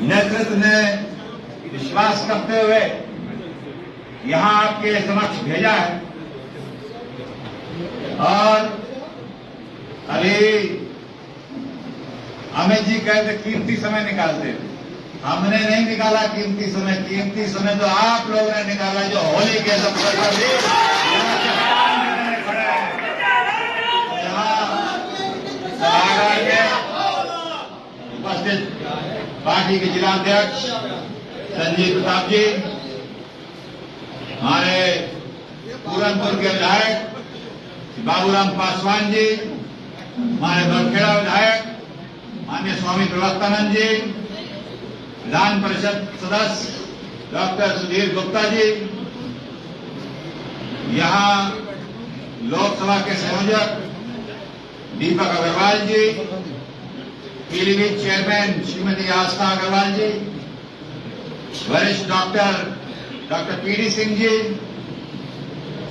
नेतृत्व ने विश्वास करते हुए यहां आपके समक्ष भेजा है और अभी अमित जी कहते कीमती समय निकालते, हमने नहीं निकाला कीमती समय तो आप लोगों ने निकाला जो होली के अवसर पर भी उपस्थित पार्टी के जिलाध्यक्ष संजीव प्रताप जी, हमारे पूरनपुर के विधायक बाबूराम पासवान जी, हमारे बरखेड़ा विधायक माननीय स्वामी प्रवक्तानंद जी, विधान परिषद सदस्य डॉक्टर सुधीर गुप्ता जी, यहाँ लोकसभा के संयोजक दीपक अग्रवाल जी, पीलीभीत चेयरमैन श्रीमती आस्था अग्रवाल जी, वरिष्ठ doctor PD Singh ji,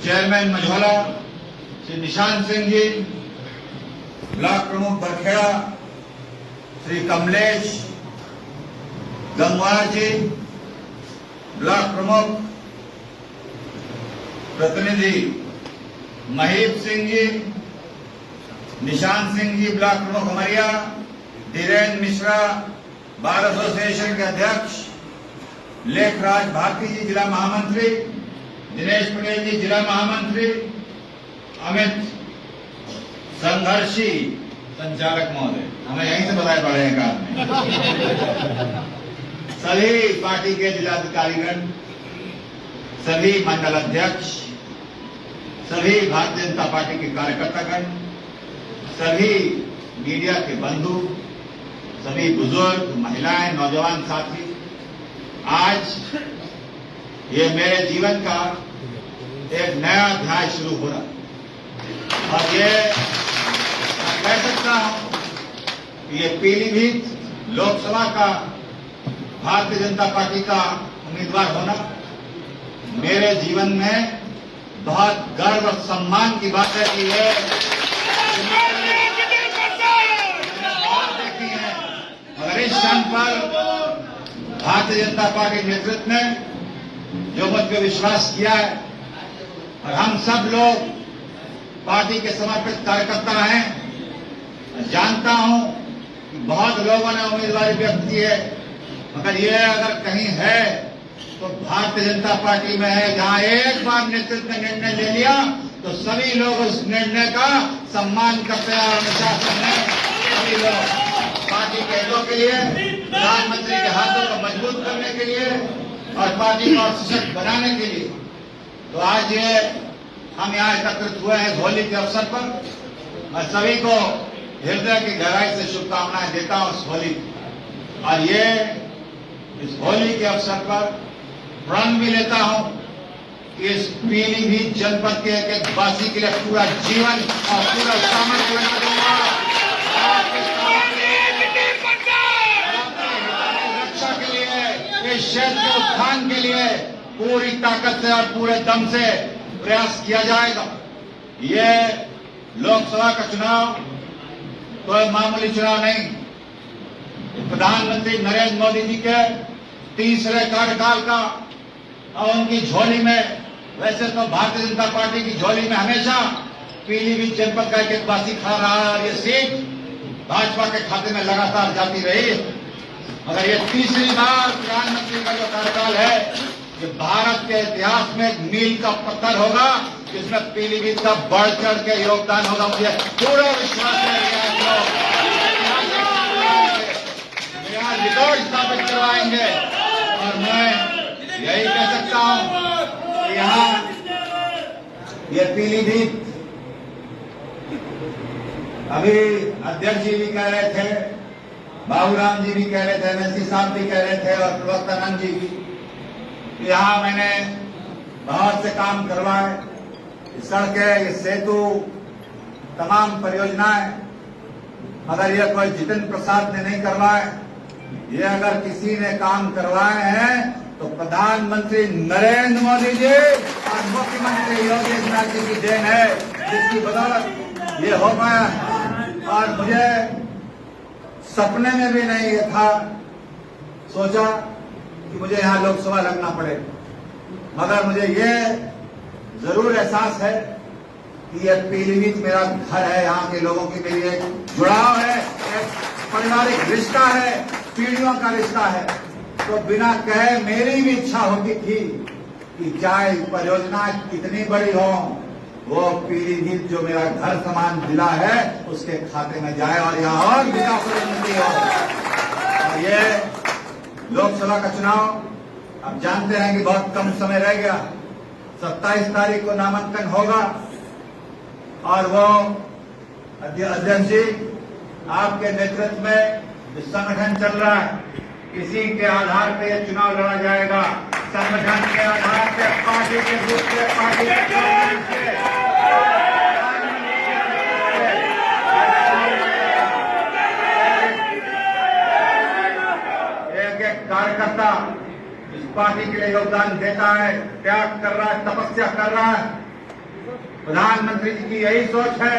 chairman Majhaula Shri Nishant Singh ji, block प्रमुख बरखेड़ा श्री कमलेश गंगवार जी, ब्लॉक प्रमुख प्रतिनिधि महीप सिंह जी, निशांत सिंह जी ब्लॉक प्रमुख उमरिया, धीरेन्द्र मिश्रा बार एसोसिएशन के अध्यक्ष, लेखराज भारती जी जिला महामंत्री, दिनेश पटेल जी जिला महामंत्री, अमित संघर्षी संचालक महोदय, हमें यहीं से बताए पड़े हैं काम में, सभी पार्टी के जिलाधिकारीगण, सभी मंडल अध्यक्ष, सभी भारतीय जनता पार्टी के कार्यकर्तागण, सभी मीडिया के बंधु, सभी बुजुर्ग, महिलाएं, नौजवान साथी, आज ये मेरे जीवन का एक नया अध्याय शुरू हो रहा और ये मैं कह सकता हूं ये पीलीभीत लोकसभा का भारतीय जनता पार्टी का उम्मीदवार होना मेरे जीवन में बहुत गर्व और सम्मान की बात है कि ये मगर इस क्षण पर भारतीय जनता पार्टी नेतृत्व ने जो मुझ पर विश्वास किया है और हम सब लोग पार्टी के समर्पित कार्यकर्ता हैं, जानता हूं कि बहुत लोगों ने उम्मीदवारी व्यक्त की है, मगर ये अगर कहीं है तो भारतीय जनता पार्टी में है, जहां एक बार नेतृत्व ने निर्णय ले लिया तो सभी लोग उस निर्णय का सम्मान करते हैं और अनुशासन में सभी लोग पार्टी के हितों के लिए, प्रधानमंत्री के हाथों को मजबूत करने के लिए और पार्टी को सशक्त बनाने के लिए। तो आज ये हम यहाँ एकत्रित हुए हैं होली के अवसर पर। मैं सभी को हृदय की गहराई से शुभकामनाएं देता हूँ इस होली और ये इस होली के अवसर पर प्रण भी लेता हूँ कि इस पीलीभीत जनपद के एक वासी के लिए पूरा जीवन और पूरा सामर्थ्य बना दूंगा। रक्षा के लिए, इस क्षेत्र के उत्थान के लिए पूरी ताकत से और पूरे दम से प्रयास किया जाएगा। ये लोकसभा का चुनाव कोई मामूली चुनाव नहीं, प्रधानमंत्री नरेंद्र मोदी जी के तीसरे कार्यकाल का और उनकी झोली में, वैसे तो भारतीय जनता पार्टी की झोली में हमेशा पीलीभीत जनपद का एक वासी खड़ा रहा और ये सीट भाजपा के खाते में लगातार जाती रही, मगर ये तीसरी बार प्रधानमंत्री का जो कार्यकाल है ये भारत के इतिहास में एक मील का पत्थर होगा, जिसमें पीलीभीत का बढ़ चढ़ के योगदान होगा। मुझे पूरा विश्वास है रिकॉर्ड स्थापित करवाएंगे और मैं यही कह सकता हूं कि यहाँ ये पीलीभीत, अभी अध्यक्ष जी भी कह रहे थे, बाबूराम जी भी कह रहे थे, एमएलसी साहब भी कह रहे थे और प्रवक्तानंद जी भी, यहाँ मैंने बहुत से काम करवाए, सड़कें, ये सेतु, तमाम परियोजनाएं, अगर ये कोई जितेंद्र प्रसाद ने नहीं करवाए, ये अगर किसी ने काम करवाए हैं तो प्रधानमंत्री नरेंद्र मोदी जी और मुख्यमंत्री योगी आदित्यनाथ जी की देन है, जिसकी बदौलत ये हो पाया। और मुझे सपने में भी नहीं ये था सोचा कि मुझे यहाँ लोकसभा लड़ना पड़े, मगर मुझे ये जरूर एहसास है कि ये पीलीभीत मेरा घर है, यहाँ के लोगों की मेरी एक जुड़ाव है, एक पारिवारिक रिश्ता है, पीढ़ियों का रिश्ता है। तो बिना कहे मेरी भी इच्छा होती थी कि चाहे परियोजना कितनी बड़ी हो, वो पीलीभीत जो मेरा घर समान जिला है उसके खाते में जाए और यहाँ और विकास और उन्नति हो। और ये लोकसभा का चुनाव आप जानते हैं कि बहुत कम समय रह गया। 27 तारीख को नामांकन होगा और वो अध्यक्ष जी आपके नेतृत्व में जो संगठन चल रहा है, इसी के आधार पे ये चुनाव लड़ा जाएगा। संगठन के आधार पे पार्टी के दूसरे पार्टी के एक एक कार्यकर्ता इस पार्टी के लिए योगदान देता है, त्याग कर रहा है, तपस्या कर रहा है। प्रधानमंत्री जी की यही सोच है,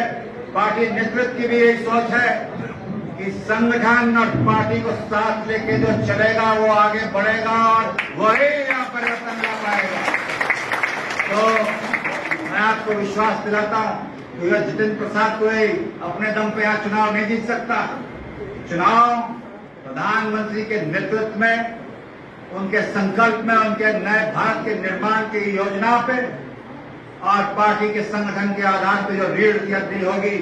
पार्टी नेतृत्व की भी यही सोच है कि संगठन और पार्टी को साथ लेके जो चलेगा वो आगे बढ़ेगा और वही यहाँ परिवर्तन ला पाएगा। तो मैं आपको विश्वास दिलाता हूँ कि जितेंद्र प्रसाद कोई अपने दम पे यहाँ चुनाव नहीं जीत सकता। चुनाव प्रधानमंत्री के नेतृत्व में, उनके संकल्प में, उनके नए भारत के निर्माण की योजना पे और पार्टी के संगठन के आधार पे जो रीढ़ की हड्डी होगी,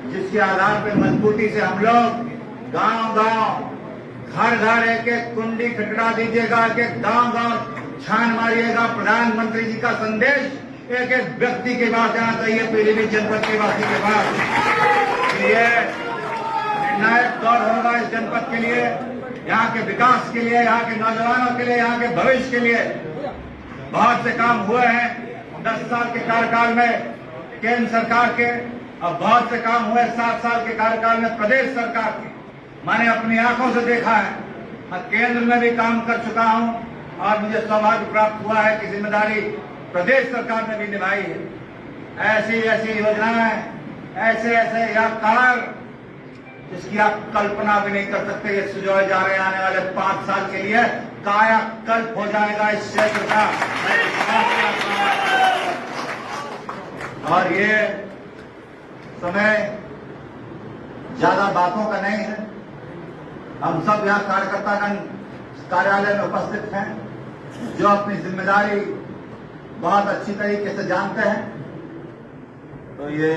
जिसके आधार पे मजबूती से हम लोग गांव-गांव, घर-घर एक-एक कुंडी खटखटा दीजिएगा, एक-एक गांव-गांव छान मारिएगा। प्रधानमंत्री जी का संदेश एक-एक व्यक्ति के पास जाना चाहिए, पीलीभीत जनपद के वासी के पास। ये निर्णायक दौर होगा इस जनपद के लिए, यहाँ के विकास के लिए, यहाँ के नौजवानों के लिए, यहाँ के भविष्य के लिए। बहुत से काम हुए हैं 10 साल के कार्यकाल में केंद्र सरकार के, और बहुत से काम हुए 7 साल के कार्यकाल में प्रदेश सरकार के। मैंने अपनी आंखों से देखा है और केंद्र में भी काम कर चुका हूं और मुझे सौभाग्य प्राप्त हुआ है कि जिम्मेदारी प्रदेश सरकार ने भी निभाई है। ऐसी ऐसी योजनाएं, ऐसे ऐसे या कार्य जिसकी आप कल्पना भी नहीं कर सकते, ये सुझाए जा रहे हैं। आने वाले 5 साल के लिए कायाकल्प हो जाएगा इस क्षेत्र का। और ये समय ज्यादा बातों का नहीं है। हम सब यहाँ कार्यकर्तागण कार्यालय में उपस्थित हैं, जो अपनी जिम्मेदारी बहुत अच्छी तरीके से जानते हैं। तो ये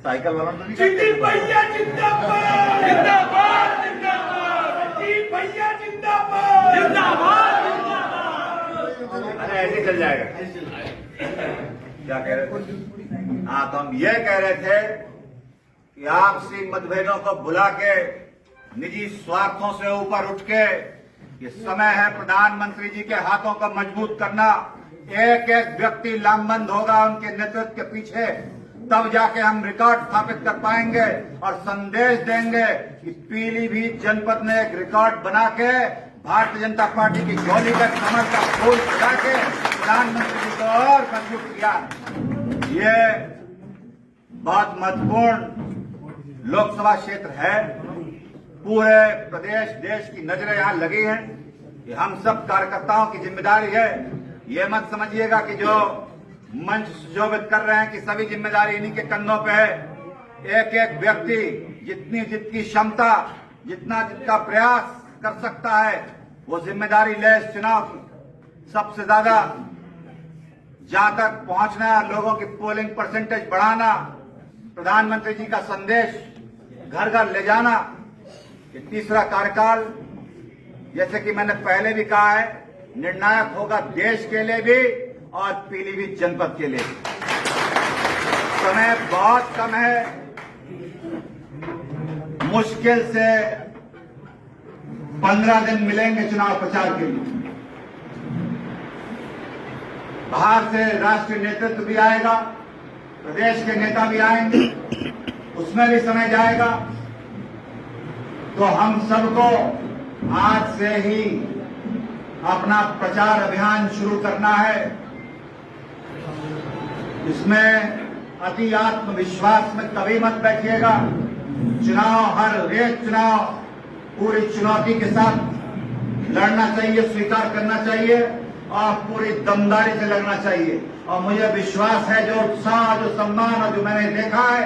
साइकिल वाला तो नहीं भैया जिंदाबाद, जिंदाबाद, जिंदाबाद, भैया जिंदाबाद, जिंदाबाद, जिंदाबाद। अरे ऐसे चल जाएगा। क्या कह रहे थे? हाँ, तो हम ये कह रहे थे कि आपसी मतभेदों को भुला के, निजी स्वार्थों से ऊपर उठ के, ये समय है प्रधानमंत्री जी के हाथों को मजबूत करना। एक एक व्यक्ति लामबंद होगा उनके नेतृत्व के पीछे, तब जाके हम रिकॉर्ड स्थापित कर पाएंगे और संदेश देंगे कि पीलीभीत जनपद ने एक रिकॉर्ड बना के भारतीय जनता पार्टी की झोली में कमर का फूल सजा के प्रधानमंत्री जी को और मजबूत किया। ये बहुत महत्वपूर्ण लोकसभा क्षेत्र है। पूरे प्रदेश, देश की नजरें यहाँ लगी हैं। कि हम सब कार्यकर्ताओं की जिम्मेदारी है। ये मत समझिएगा कि जो मंच सुशोभित कर रहे हैं कि सभी जिम्मेदारी इन्हीं के कंधों पे है। एक एक व्यक्ति जितनी क्षमता, जितना प्रयास कर सकता है, वो जिम्मेदारी ले इस चुनाव की। सबसे ज्यादा जहां तक पहुंचना, लोगों की पोलिंग परसेंटेज बढ़ाना, प्रधानमंत्री जी का संदेश घर घर ले जाना। ये तीसरा कार्यकाल, जैसे कि मैंने पहले भी कहा है, निर्णायक होगा देश के लिए भी और पीलीभीत जनपद के लिए। समय बहुत कम है, मुश्किल से 15 दिन मिलेंगे चुनाव प्रचार के लिए। बाहर से राष्ट्रीय नेतृत्व भी आएगा, प्रदेश के नेता भी आएंगे, उसमें भी समय जाएगा। तो हम सबको आज से ही अपना प्रचार अभियान शुरू करना है। इसमें अति आत्मविश्वास में कभी मत बैठिएगा। चुनाव, हर एक चुनाव पूरी चुनौती के साथ लड़ना चाहिए, स्वीकार करना चाहिए और पूरी दमदारी से लड़ना चाहिए। और मुझे विश्वास है, जो उत्साह, जो सम्मान और जो मैंने देखा है,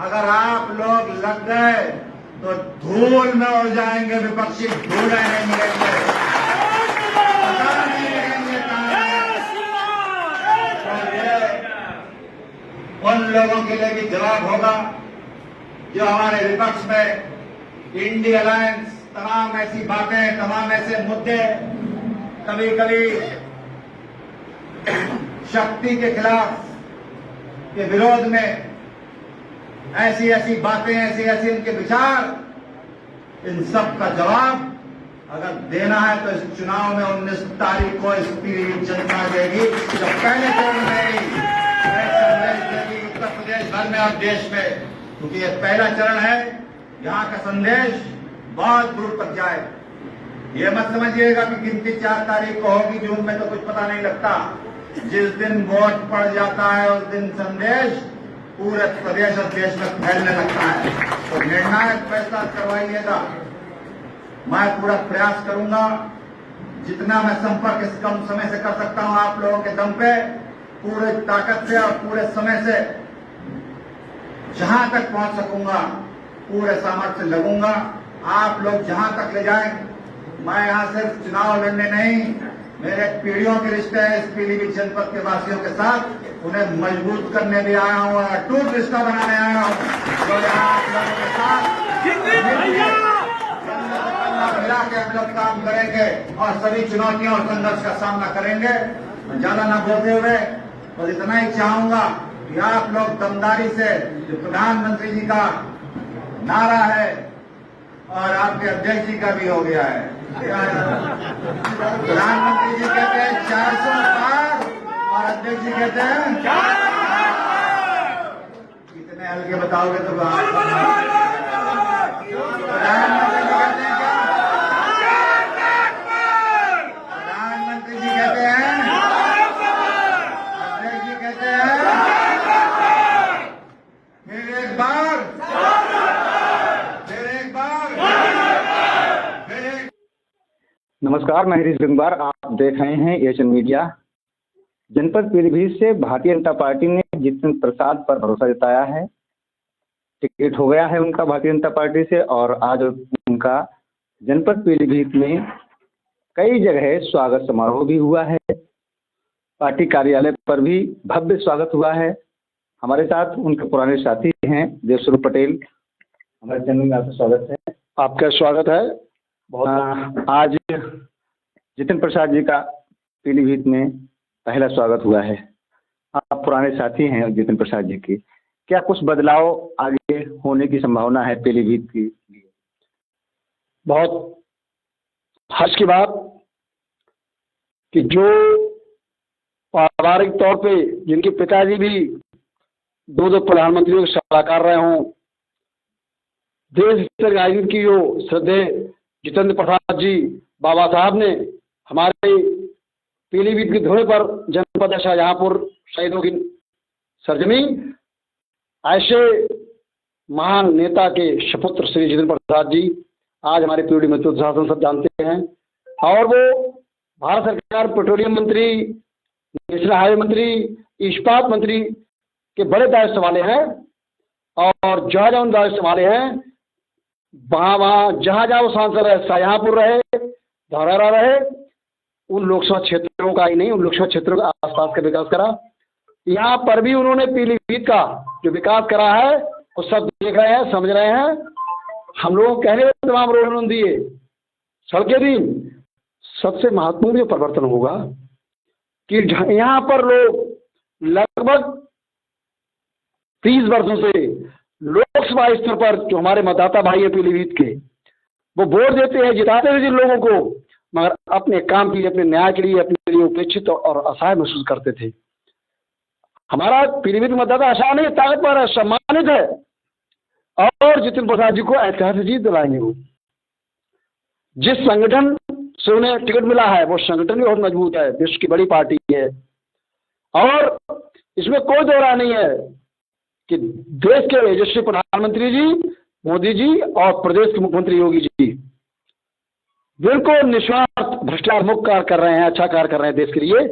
अगर आप लोग लग गए तो धूल में उड़ जाएंगे, विपक्षी धूल नहीं मिलेंगे, पता नहीं लगेंगे और ये उन लोगों के लिए भी जवाब होगा जो हमारे विपक्ष में इंडिया अलायंस, तमाम ऐसी बातें, तमाम ऐसे मुद्दे, कभी कभी शक्ति के खिलाफ, के विरोध में ऐसी ऐसी बातें, ऐसी ऐसी इनके विचार, इन सब का जवाब अगर देना है तो इस चुनाव में 19 तारीख को इस पीलीभीत जनता देगी, जो पहले चरण में संदेश देगी उत्तर प्रदेश भर में और देश में, क्योंकि ये पहला चरण है। यहाँ का संदेश बहुत दूर तक जाए। ये मत समझिएगा कि गिनती 4 तारीख को होगी, जून में तो कुछ पता नहीं लगता। जिस दिन वोट पड़ जाता है उस दिन संदेश पूरे प्रदेश और देश में फैलने लगता है। तो निर्णायक फैसला करवाइएगा। मैं पूरा प्रयास करूंगा, जितना मैं संपर्क इस कम समय से कर सकता हूं आप लोगों के दम पे, पूरे ताकत से और पूरे समय से जहां तक पहुंच सकूंगा पूरे सामर्थ्य से लगूंगा। आप लोग जहां तक ले जाएं, मैं यहां सिर्फ चुनाव लड़ने नहीं, मेरे पीढ़ियों के रिश्ते हैं इस पीलीभीत जनपद के वासियों के साथ, उन्हें मजबूत करने भी आया हूं, अटूट रिश्ता बनाने आया हूं। तो यहाँ आप लोगों के साथ मिला के हम लोग काम करेंगे और सभी चुनौतियों और संघर्ष का सामना करेंगे। ज्यादा न बोलते हुए बस इतना ही चाहूंगा कि आप लोग दमदारी से, जो प्रधानमंत्री जी का नारा है और आपके अध्यक्ष जी का भी हो गया है, प्रधानमंत्री जी कहते हैं 400 पार और अध्यक्ष जी कहते हैं कितने हल्के बताओगे तो प्रधानमंत्री जी कहते हैं क्या? प्रधानमंत्री जी कहते हैं, अध्यक्ष जी कहते हैं, फिर एक बार, नमस्कार, मैं हरीश गंगवार। आप देख रहे हैं एशियन मीडिया। जनपद पीलीभीत से भारतीय जनता पार्टी ने जितेंद्र प्रसाद पर भरोसा जताया है। टिकट हो गया है उनका भारतीय जनता पार्टी से और आज उनका जनपद पीलीभीत में कई जगह स्वागत समारोह भी हुआ है। पार्टी कार्यालय पर भी भव्य स्वागत हुआ है। हमारे साथ उनके पुराने साथी हैं देवस्वरूप पटेल। हमारे चैनल में आपका स्वागत है। आपका स्वागत है। आज जितेंद्र प्रसाद जी का पीलीभीत में पहला स्वागत हुआ है। आप पुराने साथी हैं जितेंद्र प्रसाद जी की, क्या कुछ बदलाव आगे होने की संभावना है पीलीभीत की? बहुत हर्ष की बात कि जो पारिवारिक तौर पे जिनके पिताजी भी दो प्रधानमंत्रियों के सलाहकार रहे हों, देश की राजनीति की जो श्रद्धेय जितेंद्र प्रसाद जी बाबा साहब ने हमारे पीलीभीत के धोरे पर जनपद शाहजहांपुर शहीदों की सरजमी, ऐसे महान नेता के सपुत्र श्री जितेंद्र प्रसाद जी आज हमारे पीढ़ी में तो शासन सब जानते हैं। और वो भारत सरकार पेट्रोलियम मंत्री, नेशनल हाईवे मंत्री, इस्पात मंत्री के बड़े दायित्व वाले हैं और जहाँ जहाँ दायित्व वाले हैं वहाँ जहाँ जहाँ वो सांसद रहे, शाहजहांपुर रहे, धौरहरा रहे, उन लोकसभा क्षेत्रों का ही नहीं, उन लोकसभा क्षेत्रों के आसपास का विकास करा। यहाँ पर भी उन्होंने पीलीभीत का जो विकास करा है वो सब देख रहे हैं, समझ रहे हैं। हम लोगों को कहने में तमाम रोड उन्होंने दिए, सड़कें दी। सबसे महत्वपूर्ण जो परिवर्तन होगा कि यहाँ पर लोग लगभग 30 वर्षों से लोकसभा स्तर पर जो हमारे मतदाता भाई है पीलीभीत के, वो वोट देते हैं, जिताते हैं जिन लोगों को, मगर अपने काम के लिए, अपने न्याय के लिए, अपने लिए उपेक्षित और असहाय महसूस करते थे। हमारा पीलीभीत मतदाता आसान है, ताकतवर है, सम्मानित है और जितेंद्र प्रसाद जी को ऐतिहासिक जीत दिलाएंगे। वो जिस संगठन से उन्हें टिकट मिला है वो संगठन भी बहुत मजबूत है, विश्व की बड़ी पार्टी है और इसमें कोई दो राय नहीं है कि देश के यशस्वी प्रधानमंत्री जी मोदी जी और प्रदेश के मुख्यमंत्री योगी जी बिल्कुल निस्वार्थ भ्रष्टाचार मुक्त कार्य कर रहे हैं, अच्छा कार्य कर रहे हैं देश के लिए।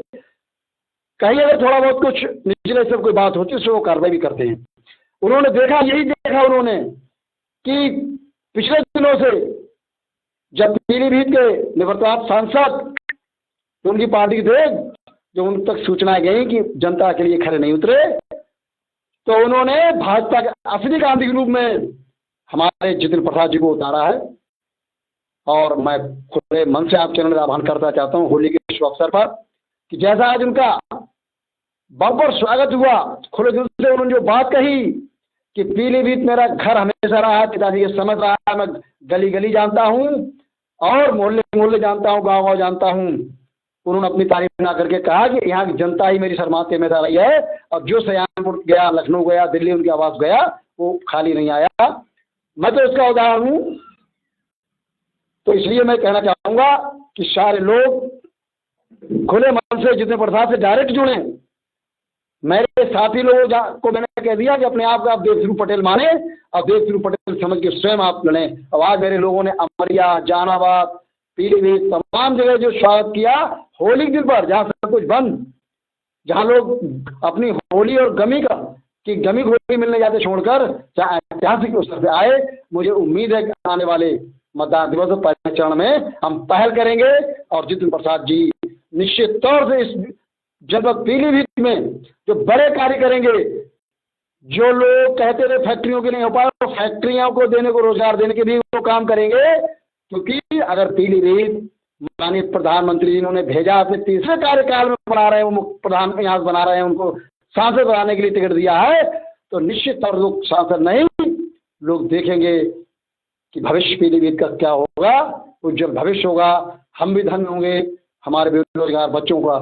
कहीं अगर थोड़ा बहुत कुछ निचले सब कोई बात होती है उससे वो कार्रवाई भी करते हैं। उन्होंने देखा, यही देखा उन्होंने कि पिछले दिनों से जब पीलीभीत के निवर्तमान सांसद उनकी पार्टी के थे, जो उन तक सूचनाएं गई कि जनता के लिए खड़े नहीं उतरे, तो उन्होंने भाजपा के असली गांधी के रूप में हमारे जितिन प्रसाद जी को उतारा है। और मैं खुले मन से आप चैनल में आह्वान करना चाहता हूं होली के शुभ अवसर पर कि जैसा आज उनका बम्पर स्वागत हुआ, खुले दिल से उन्होंने जो बात कही कि पीलीभीत मेरा घर हमेशा रहा है, पिताजी के समझ रहा है, मैं गली गली जानता हूं और मोहल्ले मोहल्ले जानता हूं, गाँव गाँव जानता हूं। उन्होंने अपनी तारीफ बना करके कहा कि यहाँ की जनता ही मेरी शर्माते हमेशा रही है और जो सयानपुर गया, लखनऊ गया, दिल्ली उनके आवास गया, वो खाली नहीं आया। मैं तो इसका उदाहरण हूँ। तो इसलिए मैं कहना चाहूंगा कि सारे लोग खुले मन से जितने प्रसाद से डायरेक्ट जुड़े। मेरे साथी लोगों को मैंने कह दिया कि अपने आप को आप देवश्री पटेल माने और देवश्री पटेल समझ के स्वयं आप लड़ें। और आज मेरे लोगों ने अमरिया, जहानाबाद, पीलीभीत तमाम जगह जो स्वागत किया होली के दिन पर, जहाँ सब कुछ बंद, जहाँ लोग अपनी होली और गमी होली मिलने जाते छोड़कर चाहे ऐतिहासिक अवसर पे आए। मुझे उम्मीद है कि आने वाले मतदान दिवस और पहले चरण में हम पहल करेंगे और जितिन प्रसाद जी निश्चित तौर से इस जनपद पीलीभीत में जो बड़े कार्य करेंगे। जो लोग कहते थे फैक्ट्रियों के नहीं हो पाए, तो फैक्ट्रियों को देने को, रोजगार देने के भी वो काम करेंगे। क्योंकि अगर पीलीभीत माननीय प्रधानमंत्री जी ने भेजा, अपने तीसरे कार्यकाल में बना रहे हैं, वो प्रधान यहाँ बना रहे हैं, उनको सांसद बनाने के लिए टिकट दिया है, तो निश्चित तौर लोग सांसद नहीं, लोग देखेंगे कि भविष्य पीलीभीत का क्या होगा, उज्जवल भविष्य होगा, हम भी धन्य होंगे, हमारे बेरोजगार बच्चों का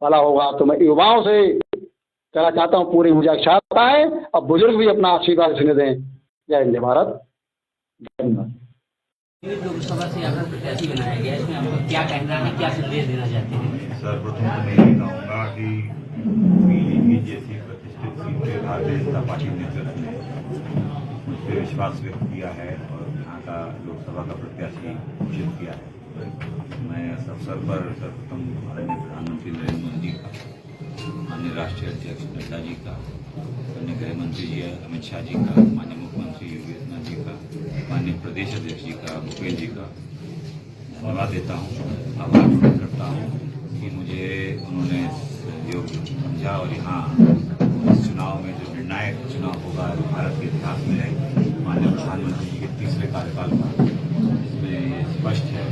भला होगा। तो मैं युवाओं से कहना चाहता हूँ पूरी ऊर्जा के साथ आए और बुजुर्ग भी अपना आशीर्वाद सुने दें। जय हिंद, भारत। धन्यवाद। लोकसभा से आपको प्रत्याशी बनाया गया है, इसमें आपको क्या कहना है, क्या संदेश देना चाहते हैं? सर्वप्रथम तो मैं ये कहूँगा कि पीलीभीत जैसी प्रतिष्ठित सीट पे भारतीय जनता पार्टी नेतृत्व ने मुझ पर विश्वास व्यक्त किया है और यहाँ का लोकसभा का प्रत्याशी घोषित किया है। मैं इस अवसर पर सर्वप्रथम माननीय प्रधानमंत्री नरेंद्र मोदी जी का, माननीय राष्ट्रीय अध्यक्ष नड्डा जी का, माननीय गृह मंत्री जी अमित शाह जी का, माननीय मुख्यमंत्री योगी आदित्यनाथ जी का, माननीय प्रदेश अध्यक्ष जी का, भूपेन्द्र जी का धन्यवाद देता हूँ, आभार व्यक्त करता हूँ कि मुझे उन्होंने सहयोग समझा और यहाँ इस चुनाव में जो निर्णायक चुनाव होगा भारत के इतिहास में माननीय प्रधानमंत्री जी के तीसरे कार्यकाल का, इसमें ये स्पष्ट है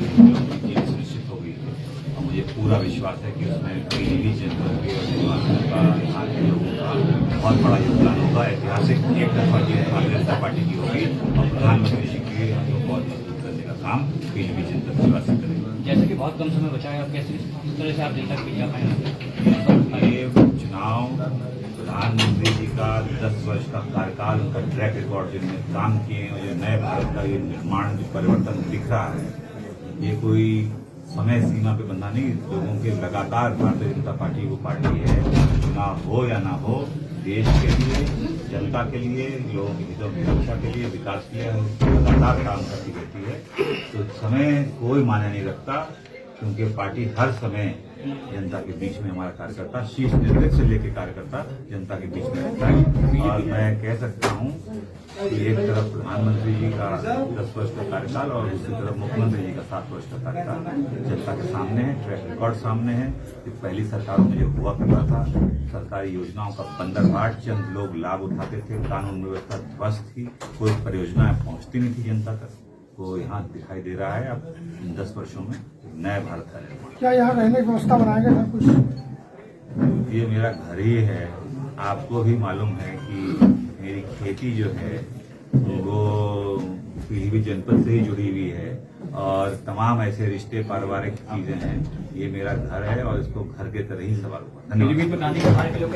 कि सुनिश्चित हो गई है और मुझे पूरा विश्वास है कि उसमें पीलीभीत जनपद के और निवासियों का, यहाँ के लोगों का बहुत बड़ा योगदान होगा। ऐतिहासिक एक तरफा जीत भारतीय जनता पार्टी की होगी और प्रधानमंत्री जी के को बहुत मजबूत करने का काम पीलीभीत जनपद निवासी करेंगे। जैसे कि बहुत कम समय बचा है और कैसे किस तरह से आप जनता को भेजा पाएंगे? ये चुनाव प्रधानमंत्री जी का 10 वर्ष का कार्यकाल, उनका ट्रैक रिकॉर्ड, जिनमें काम किए और जो नए भारत का ये निर्माण, जो परिवर्तन दिख रहा है, ये कोई समय सीमा पे बंधा नहीं। लोगों के लगातार भारतीय जनता पार्टी वो पार्टी है, चुनाव हो या ना हो, देश के लिए, जनता के लिए, लोगों के हितों की रक्षा के लिए, विकास के लिए लगातार काम करती रहती है। तो समय कोई मायने नहीं रखता, क्योंकि पार्टी हर समय जनता के बीच में, हमारा कार्यकर्ता शीर्ष नेतृत्व से लेकर कार्यकर्ता जनता के बीच में रहता है। और मैं कह सकता हूँ कि एक तरफ प्रधानमंत्री जी का 10 वर्ष का कार्यकाल और दूसरी तरफ मुख्यमंत्री जी का 7 वर्ष का कार्यकाल जनता के सामने है, ट्रैक रिकॉर्ड सामने है। कि पहली सरकारों में जो हुआ करता था, सरकारी योजनाओं का बंदरबाट, चंद लोग लाभ उठाते थे, कानून व्यवस्था ध्वस्त थी, कोई परियोजनाएं पहुंचती नहीं थी जनता तक, वो यहाँ दिखाई दे रहा है। अब इन 10 वर्षों में नए भारत का निर्माण। क्या यहाँ रहने की व्यवस्था बनाएंगे सर कुछ? ये मेरा घर ही है। आपको भी मालूम है कि मेरी खेती जो है वो पीलीभीत जनपद से ही जुड़ी हुई है और तमाम ऐसे रिश्ते, पारिवारिक चीजें हैं। ये मेरा घर है और इसको घर के तरह ही सवाल हुआ। पीलीभीत में गांधी के बारे में लोग